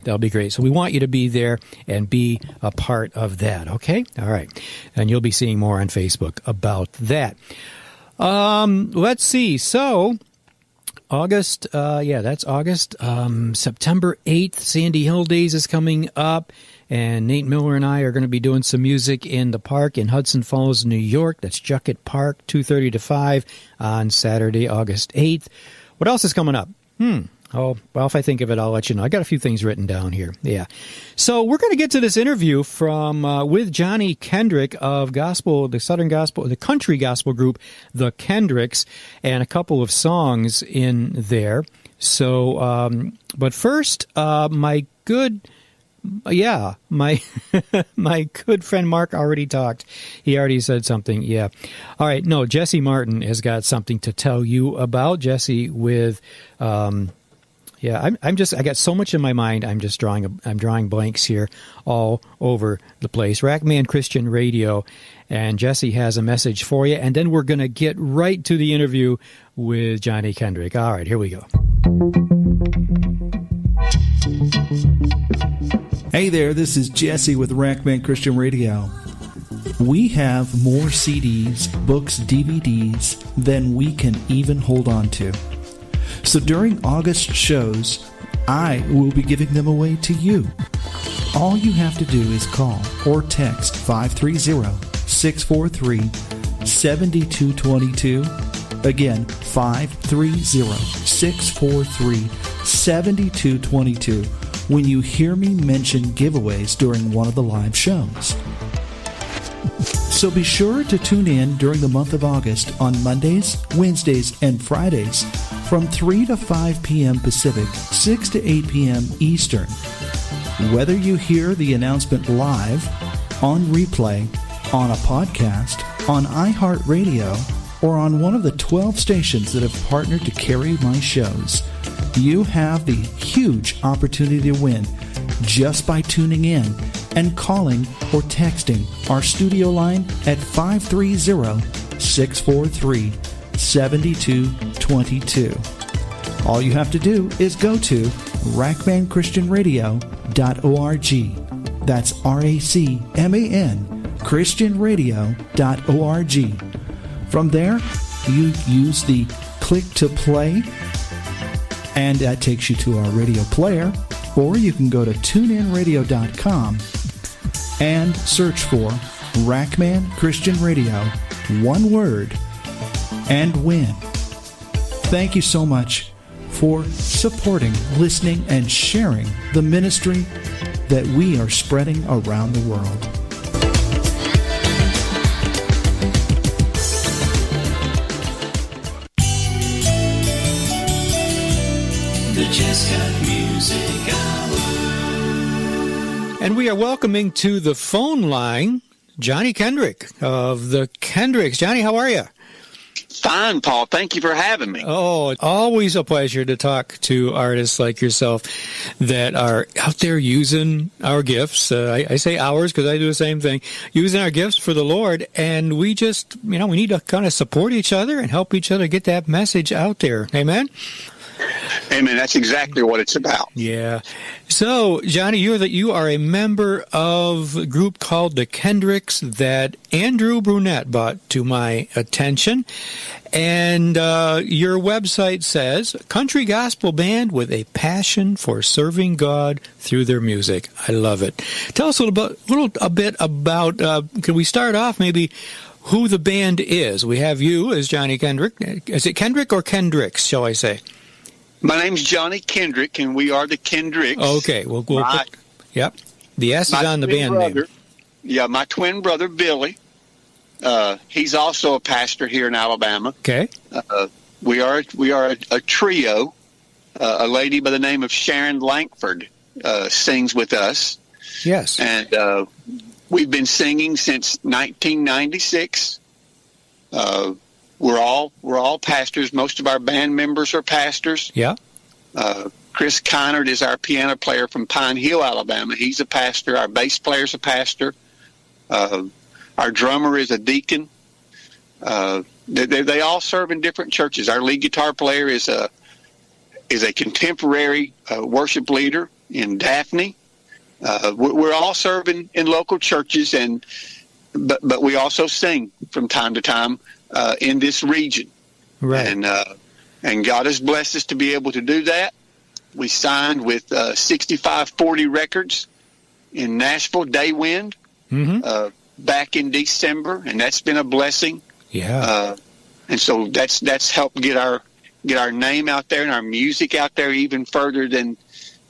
That'll be great. So we want you to be there and be a part of that, okay? All right. And you'll be seeing more on Facebook about that. Let's see. So August, that's August. September 8th, Sandy Hill Days is coming up. And Nate Miller and I are going to be doing some music in the park in Hudson Falls, New York. That's Jesscott Park, 2:30 to 5 on Saturday, August 8th. What else is coming up? Oh, well, if I think of it, I'll let you know. I got a few things written down here. Yeah. So we're going to get to this interview with Johnny Kendrick of the Southern Gospel, the country gospel group, the Kendricks, and a couple of songs in there. So, but first, my good friend Mark already talked. He already said something. Yeah. All right. No, Jesse Martin has got something to tell you about. Jesse with, I got so much in my mind. I'm drawing blanks here all over the place. Rackman Christian Radio, and Jesse has a message for you. And then we're going to get right to the interview with Johnny Kendrick. All right, here we go. Hey there, this is Jesse with Rackman Christian Radio. We have more CDs, books, DVDs than we can even hold on to. So during August shows, I will be giving them away to you. All you have to do is call or text 530-643-7222. Again, 530-643-7222. when you hear me mention giveaways during one of the live shows. So be sure to tune in during the month of August on Mondays, Wednesdays, and Fridays from 3 to 5 p.m. Pacific, 6 to 8 p.m. Eastern. Whether you hear the announcement live, on replay, on a podcast, on iHeartRadio, or on one of the 12 stations that have partnered to carry my shows, you have the huge opportunity to win just by tuning in and calling or texting our studio line at 530-643-7222. All you have to do is go to rackmanchristianradio.org. That's RACMAN Christianradio.org. From there, you use the click to play, and that takes you to our radio player, or you can go to tuneinradio.com and search for Rackman Christian Radio, one word, and win. Thank you so much for supporting, listening, and sharing the ministry that we are spreading around the world. The Jesscott Music Hour. And we are welcoming to the phone line Johnny Kendrick of the Kendricks. Johnny, how are you? Fine, Paul. Thank you for having me. Oh, always a pleasure to talk to artists like yourself that are out there using our gifts. I say ours because I do the same thing, using our gifts for the Lord. And we just, we need to kind of support each other and help each other get that message out there. Amen? Amen. That's exactly what it's about. Yeah. So, Johnny, you are a member of a group called the Kendricks that Andrew Brunette brought to my attention. And your website says, country gospel band with a passion for serving God through their music. I love it. Tell us a bit about, can we start off maybe who the band is? We have you as Johnny Kendrick. Is it Kendrick or Kendricks, shall I say? My name's Johnny Kendrick, and we are the Kendricks. Okay, we'll put, yep. The S is on the band name. Yeah, my twin brother, Billy. He's also a pastor here in Alabama. Okay. We are a trio. A lady by the name of Sharon Langford sings with us. Yes. And we've been singing since 1996. We're all pastors. Most of our band members are pastors. Yeah. Chris Kynard is our piano player from Pine Hill, Alabama. He's a pastor. Our bass player's a pastor. Our drummer is a deacon. They all serve in different churches. Our lead guitar player is a contemporary worship leader. in Daphne. We're all serving in local churches, but we also sing from time to time in this region. Right. And God has blessed us to be able to do that. We signed with 6540 Records in Nashville, Daywind, back in December, and that's been a blessing. Yeah. And so that's helped get our name out there and our music out there even further than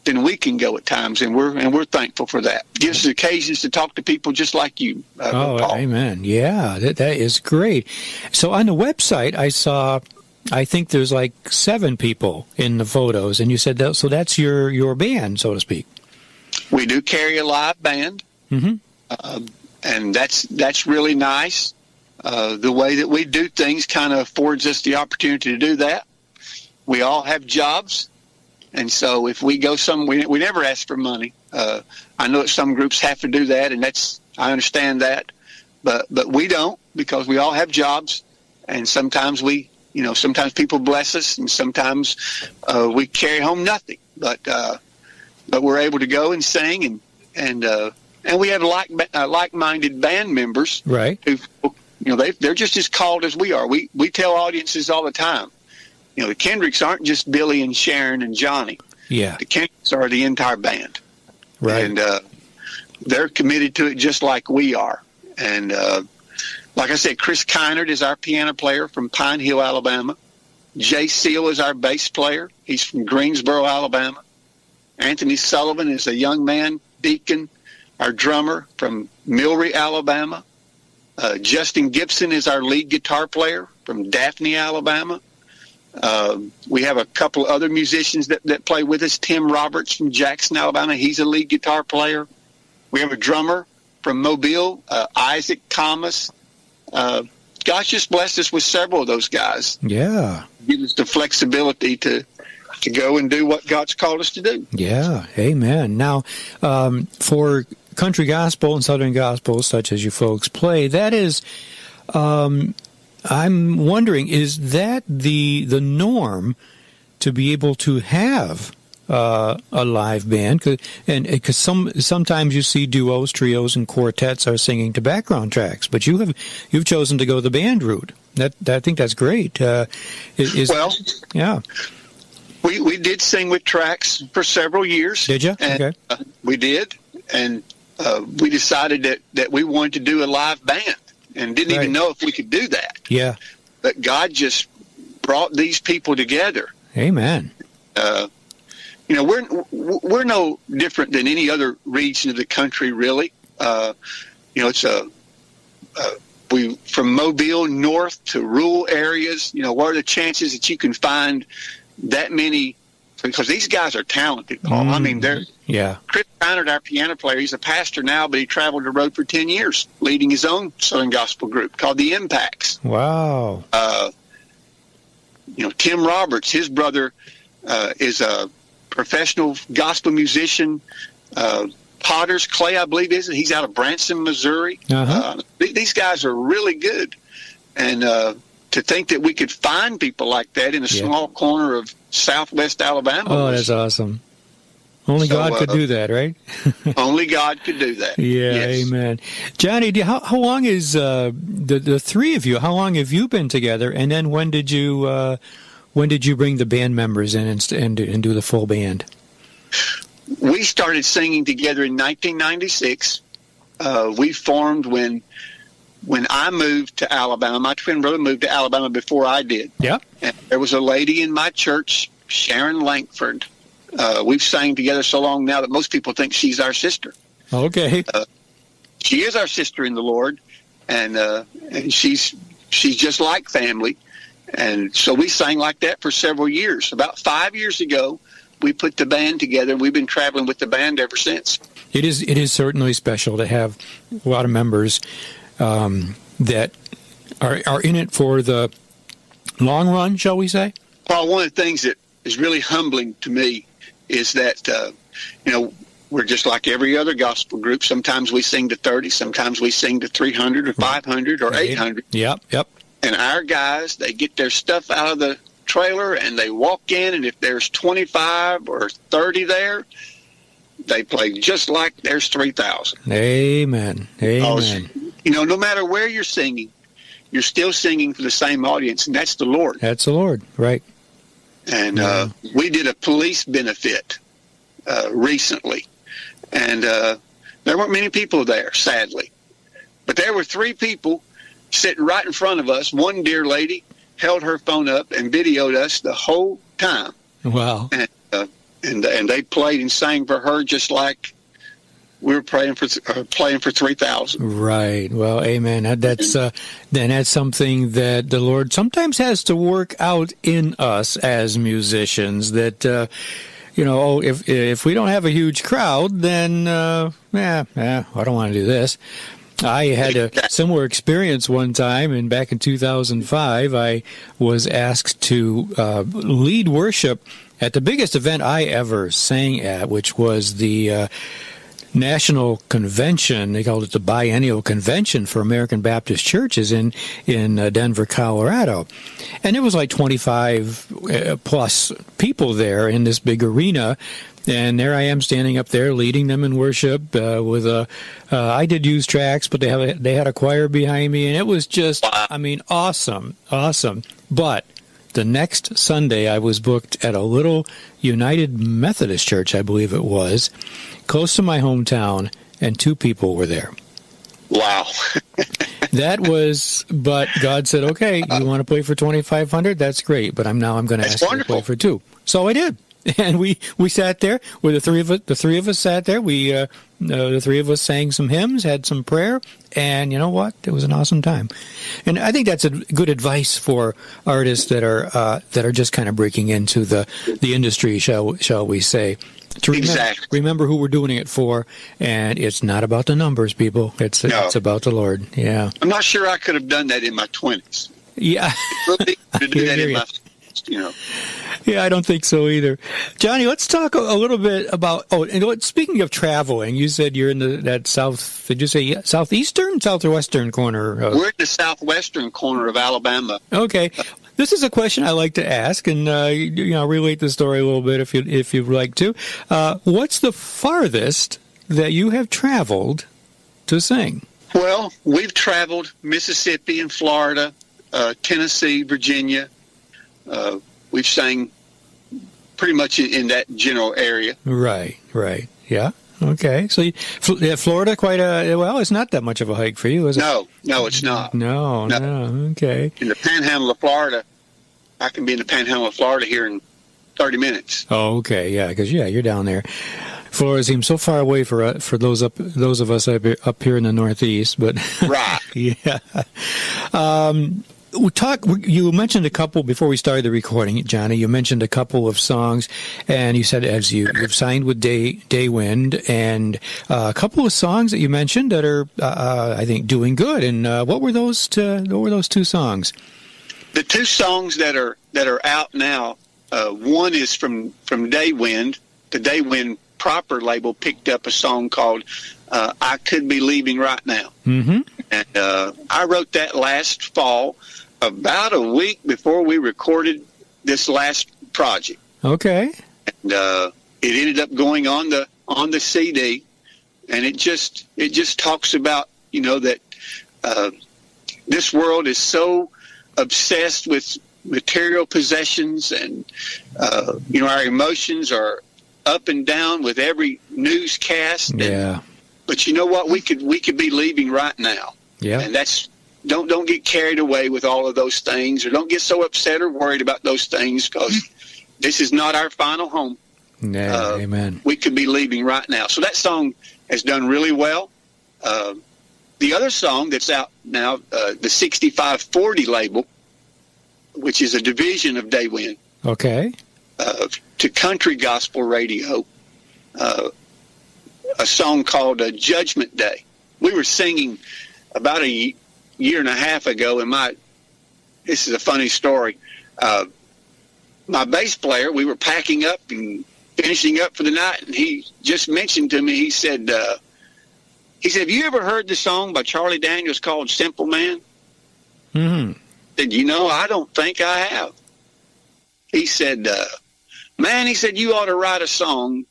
we can go at times, and we're thankful for that. Gives us occasions to talk to people just like you. Paul. Amen. Yeah, that is great. So on the website, I think there's like 7 people in the photos, and you said that, so that's your band, so to speak. We do carry a live band, and that's really nice. The way that we do things kind of affords us the opportunity to do that. We all have jobs. And so if we go somewhere, we never ask for money. I know that some groups have to do that, and I understand that. But we don't, because we all have jobs, and sometimes sometimes people bless us, and sometimes we carry home nothing. But we're able to go and sing, and we have like-minded band members, right? Who they're just as called as we are. We tell audiences all the time. The Kendricks aren't just Billy and Sharon and Johnny. Yeah. The Kendricks are the entire band. Right. And they're committed to it just like we are. And like I said, Chris Kynard is our piano player from Pine Hill, Alabama. G.C.E is our bass player. He's from Greensboro, Alabama. Anthony Sullivan is a young man, deacon, our drummer from Milry, Alabama. Justin Gibson is our lead guitar player from Daphne, Alabama. We have a couple other musicians that play with us. Tim Roberts from Jackson, Alabama. He's a lead guitar player. We have a drummer from Mobile, Isaac Thomas. God's just blessed us with several of those guys. Yeah. Gives us the flexibility to go and do what God's called us to do. Yeah. Amen. Now, for country gospel and southern gospel, such as you folks play, that is... I'm wondering, is that the norm to be able to have a live band? Because sometimes you see duos, trios, and quartets are singing to background tracks, but you've chosen to go the band route. I think that's great. Yeah. We did sing with tracks for several years. Did you? And, okay. We did, and we decided that we wanted to do a live band. And didn't even know if we could do that. Yeah. But God just brought these people together. Amen. We're no different than any other region of the country, really. It's we from Mobile north to rural areas. What are the chances that you can find that many? Because these guys are talented, Paul. I mean, they're. Yeah. Chris Kynard, our piano player, he's a pastor now, but he traveled the road for 10 years, leading his own Southern Gospel group called the Impacts. Wow. Tim Roberts, his brother, is a professional gospel musician. Potter's Clay, I believe, he's out of Branson, Missouri. These guys are really good. And to think that we could find people like that in a small corner of southwest Alabama. Oh, that's awesome. Only God could do that, right? Only God could do that. Yeah, yes. Amen. Johnny, how long is the three of you? How long have you been together? And then when did you bring the band members in and do the full band? We started singing together in 1996. We formed when I moved to Alabama. My twin brother moved to Alabama before I did. Yeah. And there was a lady in my church, Sharon Langford. We've sang together so long now that most people think she's our sister. Okay. She is our sister in the Lord, and she's just like family. And so we sang like that for several years. About 5 years ago, we put the band together, and we've been traveling with the band ever since. It is certainly special to have a lot of members that are in it for the long run, shall we say? Paul, one of the things that is really humbling to me is that, we're just like every other gospel group. Sometimes we sing to 30, sometimes we sing to 300 or 500 or 800. Yep. And our guys, they get their stuff out of the trailer and they walk in, and if there's 25 or 30 there, they play just like there's 3,000. Amen. Amen. You know, no matter where you're singing, you're still singing for the same audience, and that's the Lord. That's the Lord, right. And we did a police benefit recently, and there weren't many people there, sadly. But there were 3 people sitting right in front of us. One dear lady held her phone up and videoed us the whole time. Wow. And they played and sang for her just like we were playing for 3,000. Right. Well, amen. That's something that the Lord sometimes has to work out in us as musicians. That if we don't have a huge crowd, then I don't want to do this. I had a similar experience one time, and back in 2005, I was asked to lead worship at the biggest event I ever sang at, which was the National Convention. They called it the Biennial Convention for American Baptist Churches in Denver, Colorado. And it was like 25 plus people there in this big arena. And there I am standing up there leading them in worship with I did use tracks, but they had a choir behind me, and it was just, awesome. But the next Sunday I was booked at a little United Methodist church, I believe it was, close to my hometown, and 2 people were there. Wow. But God said, okay, you want to play for 2,500? That's great, but I'm going to ask you to play for 2. So I did. And we sat there with the three of us sat there. The 3 of us sang some hymns, had some prayer, and you know what? It was an awesome time. And I think that's a good advice for artists that are just kind of breaking into the industry, shall we say? Remember who we're doing it for, and it's not about the numbers, people. It's about the Lord. Yeah. I'm not sure I could have done that in my 20s. Yeah. Really to do that in my 50s, Yeah, I don't think so either. Johnny, let's talk a little bit about, speaking of traveling, you said you're in that south, did you say southeastern, south or western corner? We're in the southwestern corner of Alabama. Okay. This is a question I like to ask, and relate the story a little bit if you'd like to. What's the farthest that you have traveled to sing? Well, we've traveled Mississippi and Florida, Tennessee, Virginia. We've sang pretty much in that general area. Right. Yeah. Okay. So Florida, it's not that much of a hike for you, is it? No, it's not. No. Okay. In the panhandle of Florida, I can be in the panhandle of Florida here in 30 minutes. Oh, okay. Yeah, because you're down there. Florida seems so far away for those of us up here in the Northeast, but right. Yeah. You mentioned a couple before we started the recording, Johnny. You mentioned a couple of songs, and you said as you've signed with Daywind, and a couple of songs that you mentioned that are, I think, doing good. And what were those 2 songs? The 2 songs that are out now. One is from Daywind. The Daywind proper label picked up a song called "I Could Be Leaving Right Now," and I wrote that last fall, about a week before we recorded this last project. Okay. And it ended up going on the CD, and it just talks about that this world is so obsessed with material possessions, and our emotions are up and down with every newscast. Yeah. But you know what? We could be leaving right now. Yeah. And that's. Don't get carried away with all of those things, or don't get so upset or worried about those things, because this is not our final home. Amen. We could be leaving right now. So that song has done really well. The other song that's out now, the 6540 label, which is a division of Daywind. Okay. To country gospel radio, a song called Judgment Day. We were singing about a year and a half ago, and this is a funny story. My bass player, we were packing up and finishing up for the night, and he just mentioned to me, he said, have you ever heard the song by Charlie Daniels called Simple Man? Mm-hmm. I said, I don't think I have. He said, man, he said, you ought to write a song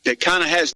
that kind of has